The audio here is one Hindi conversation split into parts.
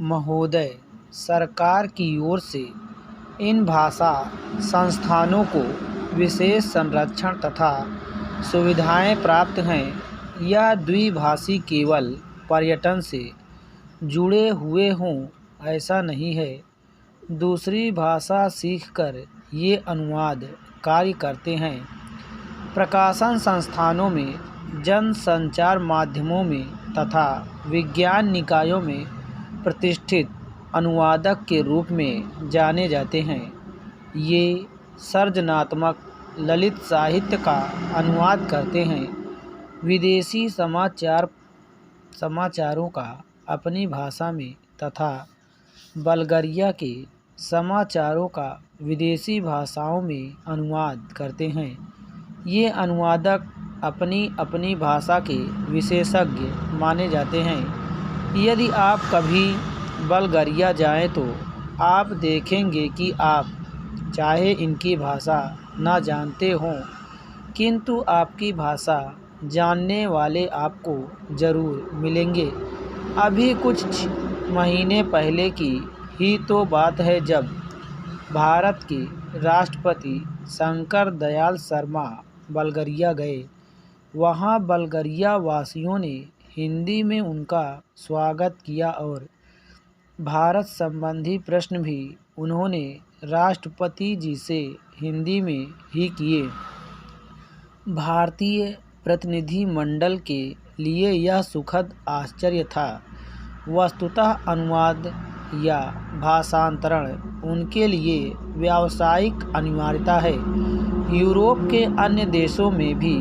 महोदय, सरकार की ओर से इन भाषा संस्थानों को विशेष संरक्षण तथा सुविधाएं प्राप्त हैं। यह द्विभाषी केवल पर्यटन से जुड़े हुए हों ऐसा नहीं है। दूसरी भाषा सीखकर ये अनुवाद कार्य करते हैं। प्रकाशन संस्थानों में, जनसंचार माध्यमों में तथा विज्ञान निकायों में प्रतिष्ठित अनुवादक के रूप में जाने जाते हैं। ये सृजनात्मक ललित साहित्य का अनुवाद करते हैं। विदेशी समाचारों का अपनी भाषा में तथा बल्गारिया के समाचारों का विदेशी भाषाओं में अनुवाद करते हैं। ये अनुवादक अपनी अपनी भाषा के विशेषज्ञ माने जाते हैं। यदि आप कभी बल्गारिया जाएं तो आप देखेंगे कि आप चाहे इनकी भाषा ना जानते हों, किंतु आपकी भाषा जानने वाले आपको ज़रूर मिलेंगे। अभी कुछ महीने पहले की ही तो बात है जब भारत के राष्ट्रपति शंकर दयाल शर्मा बल्गारिया गए। वहाँ बल्गारिया वासियों ने हिंदी में उनका स्वागत किया और भारत संबंधी प्रश्न भी उन्होंने राष्ट्रपति जी से हिंदी में ही किए। भारतीय प्रतिनिधिमंडल के लिए यह सुखद आश्चर्य था। वस्तुतः अनुवाद या भाषांतरण उनके लिए व्यावसायिक अनिवार्यता है। यूरोप के अन्य देशों में भी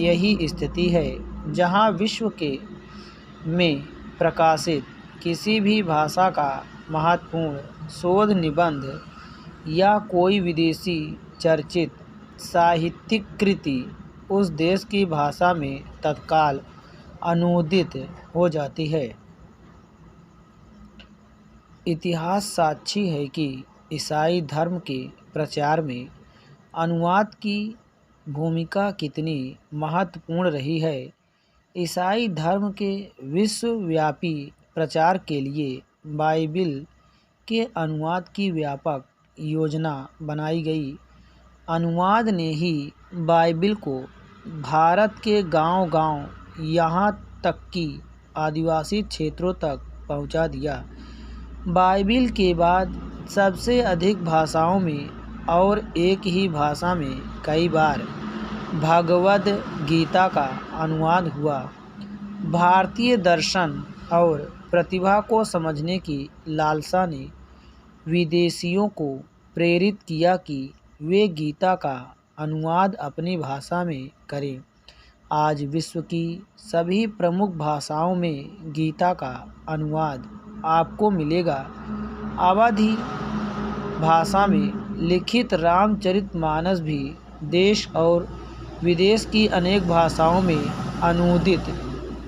यही स्थिति है, जहां विश्व में प्रकाशित किसी भी भाषा का महत्वपूर्ण शोध निबंध या कोई विदेशी चर्चित साहित्यिक कृति उस देश की भाषा में तत्काल अनुदित हो जाती है। इतिहास साक्षी है कि ईसाई धर्म के प्रचार में अनुवाद की भूमिका कितनी महत्वपूर्ण रही है। ईसाई धर्म के विश्वव्यापी प्रचार के लिए बाइबिल के अनुवाद की व्यापक योजना बनाई गई। अनुवाद ने ही बाइबिल को भारत के गांव-गांव, यहाँ तक कि आदिवासी क्षेत्रों तक पहुंचा दिया। बाइबिल के बाद सबसे अधिक भाषाओं में और एक ही भाषा में कई बार भगवद गीता का अनुवाद हुआ। भारतीय दर्शन और प्रतिभा को समझने की लालसा ने विदेशियों को प्रेरित किया कि वे गीता का अनुवाद अपनी भाषा में करें। आज विश्व की सभी प्रमुख भाषाओं में गीता का अनुवाद आपको मिलेगा। अवधी भाषा में लिखित रामचरितमानस भी देश और विदेश की अनेक भाषाओं में अनुदित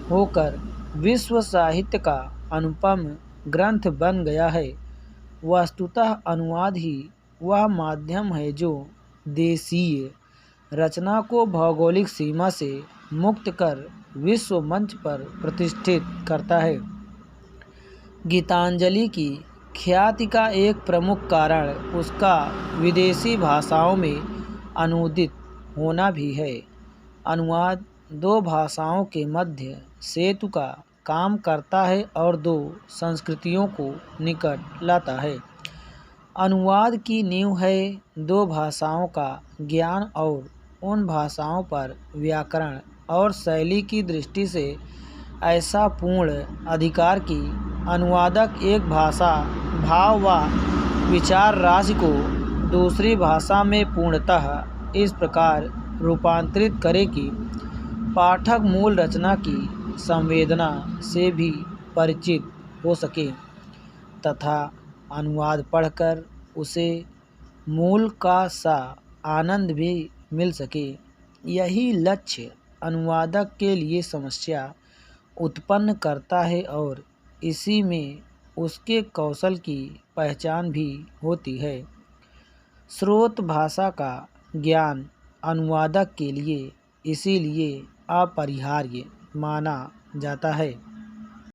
होकर विश्व साहित्य का अनुपम ग्रंथ बन गया है। वस्तुतः अनुवाद ही वह माध्यम है जो देशीय रचना को भौगोलिक सीमा से मुक्त कर विश्व मंच पर प्रतिष्ठित करता है। गीतांजलि की ख्याति का एक प्रमुख कारण उसका विदेशी भाषाओं में अनुदित होना भी है। अनुवाद दो भाषाओं के मध्य सेतु का काम करता है और दो संस्कृतियों को निकट लाता है। अनुवाद की नींव है दो भाषाओं का ज्ञान और उन भाषाओं पर व्याकरण और शैली की दृष्टि से ऐसा पूर्ण अधिकार कि अनुवादक एक भाषा, भाव व विचार राशि को दूसरी भाषा में पूर्णतः इस प्रकार रूपांतरित करे कि पाठक मूल रचना की संवेदना से भी परिचित हो सके तथा अनुवाद पढ़कर उसे मूल का सा आनंद भी मिल सके। यही लक्ष्य अनुवादक के लिए समस्या उत्पन्न करता है और इसी में उसके कौशल की पहचान भी होती है। स्रोत भाषा का ज्ञान अनुवादक के लिए इसीलिए अपरिहार्य माना जाता है